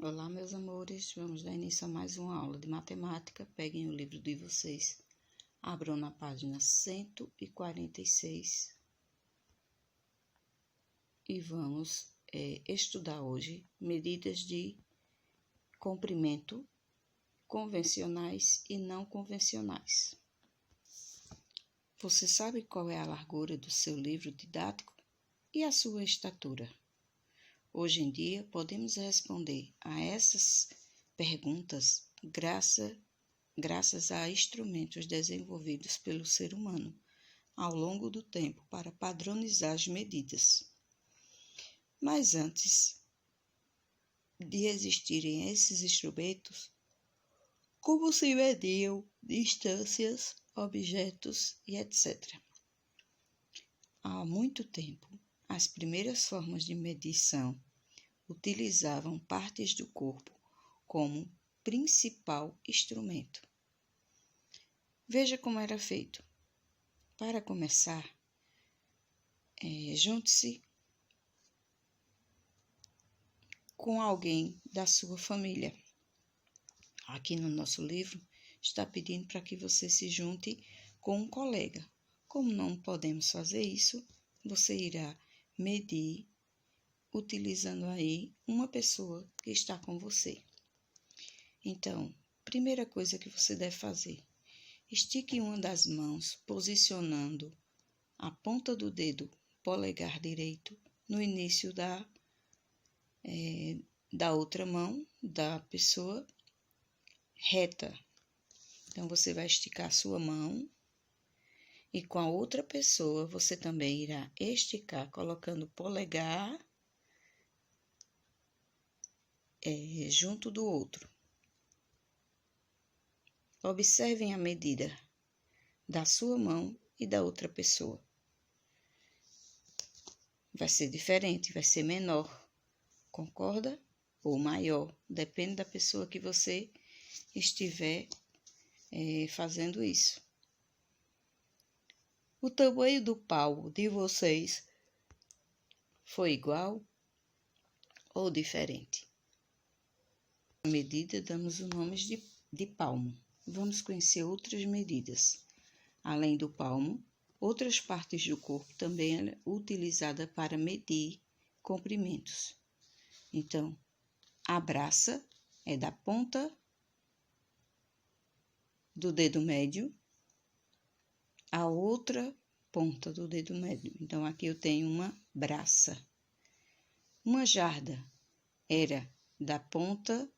Olá, meus amores, vamos dar início a mais uma aula de matemática. Peguem o livro de vocês, abram na página 146 e vamos estudar hoje medidas de comprimento convencionais e não convencionais. Você sabe qual é a largura do seu livro didático e a sua estatura? Hoje em dia, podemos responder a essas perguntas graças a instrumentos desenvolvidos pelo ser humano ao longo do tempo para padronizar as medidas. Mas antes de existirem esses instrumentos, como se mediam distâncias, objetos e etc. Há muito tempo, as primeiras formas de medição utilizavam partes do corpo como principal instrumento. Veja como era feito. Para começar, junte-se com alguém da sua família. Aqui no nosso livro está pedindo para que você se junte com um colega. Como não podemos fazer isso, você irá medir utilizando aí uma pessoa que está com você. Então, primeira coisa que você deve fazer, estique uma das mãos posicionando a ponta do dedo polegar direito no início da outra mão da pessoa reta. Então, você vai esticar a sua mão e com a outra pessoa você também irá esticar colocando o polegar junto do outro. Observem a medida da sua mão e da outra pessoa. Vai ser diferente, vai ser menor, concorda? Ou maior, depende da pessoa que você estiver fazendo isso. O tamanho do palmo de vocês foi igual ou diferente? A medida damos os nomes de palmo. Vamos conhecer outras medidas. Além do palmo, outras partes do corpo também é utilizada para medir comprimentos. Então, a braça é da ponta do dedo médio à outra ponta do dedo médio. Então, aqui eu tenho uma braça. Uma jarda era da ponta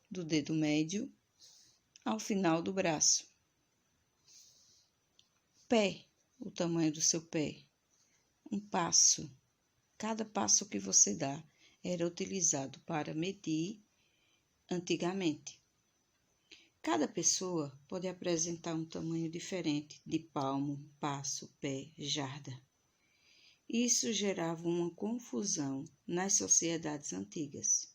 do dedo médio ao final do braço. Pé, o tamanho do seu pé. Um passo. Cada passo que você dá era utilizado para medir antigamente. Cada pessoa pode apresentar um tamanho diferente de palmo, passo, pé, jarda. Isso gerava uma confusão nas sociedades antigas.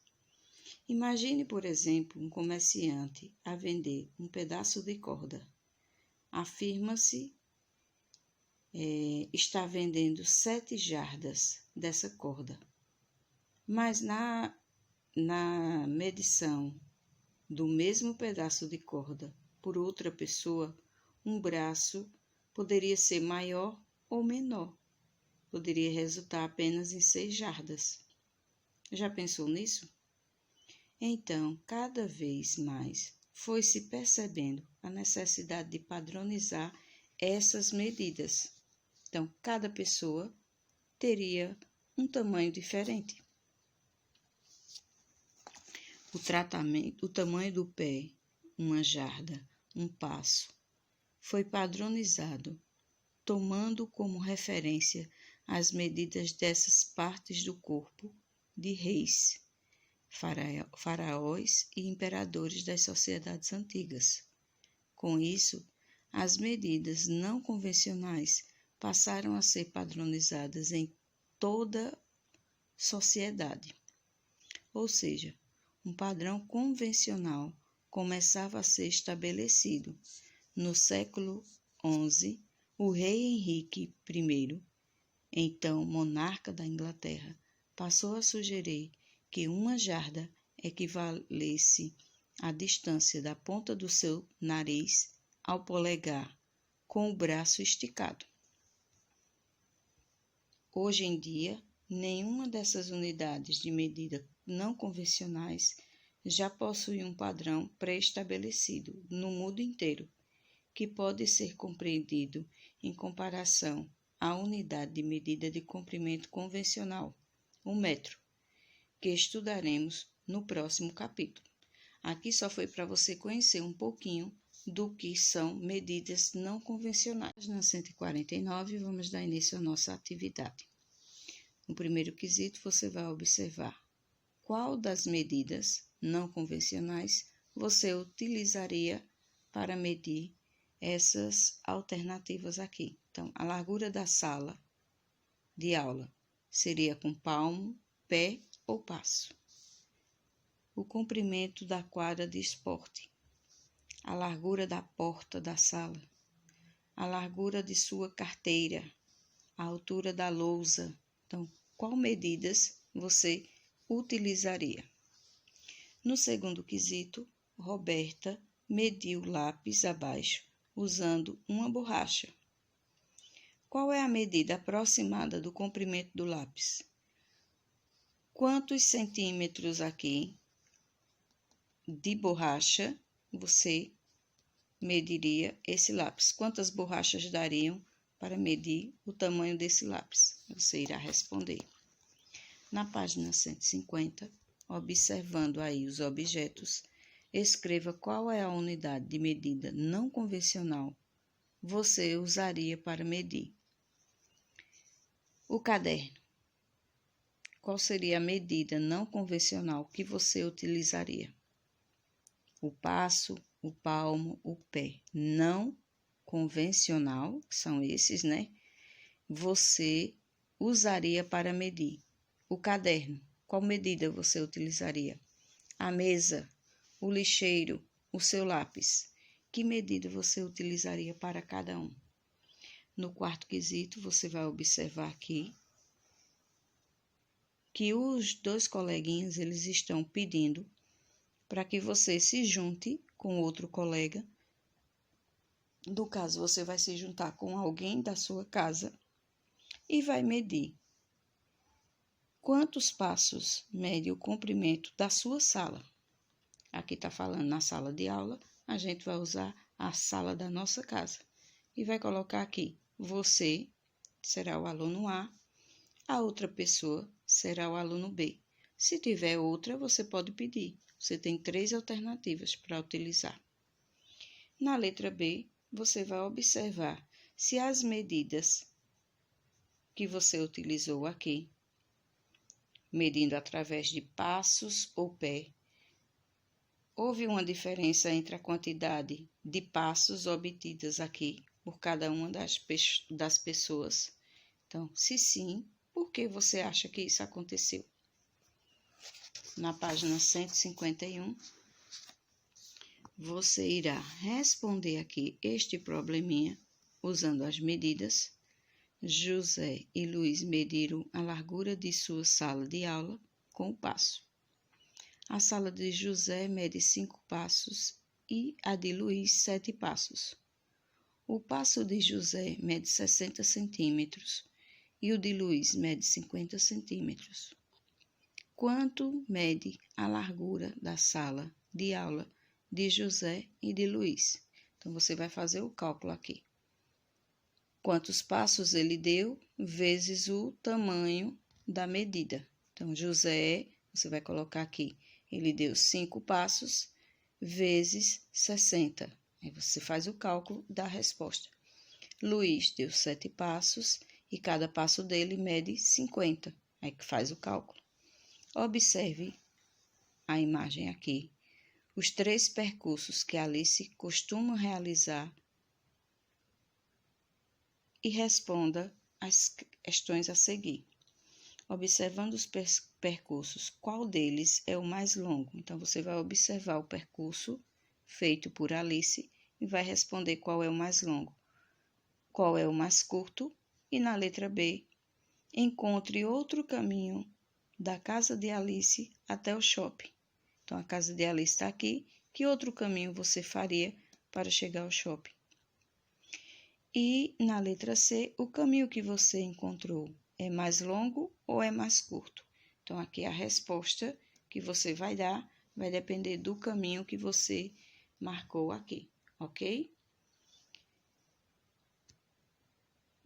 Imagine, por exemplo, um comerciante a vender um pedaço de corda. Afirma-se está vendendo 7 jardas dessa corda. Mas na medição do mesmo pedaço de corda por outra pessoa, um braço poderia ser maior ou menor. Poderia resultar apenas em 6 jardas. Já pensou nisso? Então, cada vez mais foi se percebendo a necessidade de padronizar essas medidas. Então, cada pessoa teria um tamanho diferente. O tamanho do pé, uma jarda, um passo, foi padronizado, tomando como referência as medidas dessas partes do corpo de reis, faraós e imperadores das sociedades antigas. Com isso, as medidas não convencionais passaram a ser padronizadas em toda sociedade. Ou seja, um padrão convencional começava a ser estabelecido. No século XI, o rei Henrique I, então monarca da Inglaterra, passou a sugerir que uma jarda equivalesse à distância da ponta do seu nariz ao polegar, com o braço esticado. Hoje em dia, nenhuma dessas unidades de medida não convencionais já possui um padrão pré-estabelecido no mundo inteiro, que pode ser compreendido em comparação à unidade de medida de comprimento convencional, o metro, que estudaremos no próximo capítulo. Aqui só foi para você conhecer um pouquinho do que são medidas não convencionais. Na 149, vamos dar início à nossa atividade. No primeiro quesito, você vai observar qual das medidas não convencionais você utilizaria para medir essas alternativas aqui. Então, a largura da sala de aula seria com palmo, pé ou passo. O comprimento da quadra de esporte, a largura da porta da sala, a largura de sua carteira, a altura da lousa. Então, qual medidas você utilizaria? No segundo quesito, Roberta mediu o lápis abaixo usando uma borracha. Qual é a medida aproximada do comprimento do lápis? Quantos centímetros aqui de borracha você mediria esse lápis? Quantas borrachas dariam para medir o tamanho desse lápis? Você irá responder. Na página 150, observando aí os objetos, escreva qual é a unidade de medida não convencional você usaria para medir. O caderno. Qual seria a medida não convencional que você utilizaria? O passo, o palmo, o pé. Não convencional, são esses, né? Você usaria para medir. O caderno. Qual medida você utilizaria? A mesa, o lixeiro, o seu lápis. Que medida você utilizaria para cada um? No quarto quesito, você vai observar aqui que os dois coleguinhas, eles estão pedindo para que você se junte com outro colega. No caso, você vai se juntar com alguém da sua casa e vai medir quantos passos mede o comprimento da sua sala. Aqui está falando na sala de aula, a gente vai usar a sala da nossa casa. E vai colocar aqui, você será o aluno A, a outra pessoa será o aluno B. Se tiver outra, você pode pedir. Você tem 3 alternativas para utilizar. Na letra B, você vai observar se as medidas que você utilizou aqui, medindo através de passos ou pé, houve uma diferença entre a quantidade de passos obtidas aqui por cada uma das pessoas. Então, se sim, por que você acha que isso aconteceu? Na página 151, você irá responder aqui este probleminha usando as medidas. José e Luiz mediram a largura de sua sala de aula com o passo. A sala de José mede 5 passos e a de Luiz 7 passos. O passo de José mede 60 centímetros e o de Luiz mede 50 centímetros. Quanto mede a largura da sala de aula de José e de Luiz? Então, você vai fazer o cálculo aqui. Quantos passos ele deu, vezes o tamanho da medida. Então, José, você vai colocar aqui, ele deu 5 passos, vezes 60. Aí você faz o cálculo da resposta. Luiz deu 7 passos e cada passo dele mede 50. Aí que faz o cálculo. Observe a imagem aqui. Os 3 percursos que Alice costuma realizar e responda as questões a seguir. Observando os percursos, qual deles é o mais longo? Então, você vai observar o percurso feito por Alice e vai responder qual é o mais longo, qual é o mais curto, e na letra B, encontre outro caminho da casa de Alice até o shopping. Então, a casa de Alice está aqui. Que outro caminho você faria para chegar ao shopping? E na letra C, o caminho que você encontrou é mais longo ou é mais curto? Então, aqui a resposta que você vai dar vai depender do caminho que você marcou aqui, ok?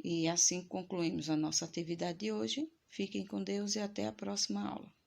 E assim concluímos a nossa atividade de hoje. Fiquem com Deus e até a próxima aula.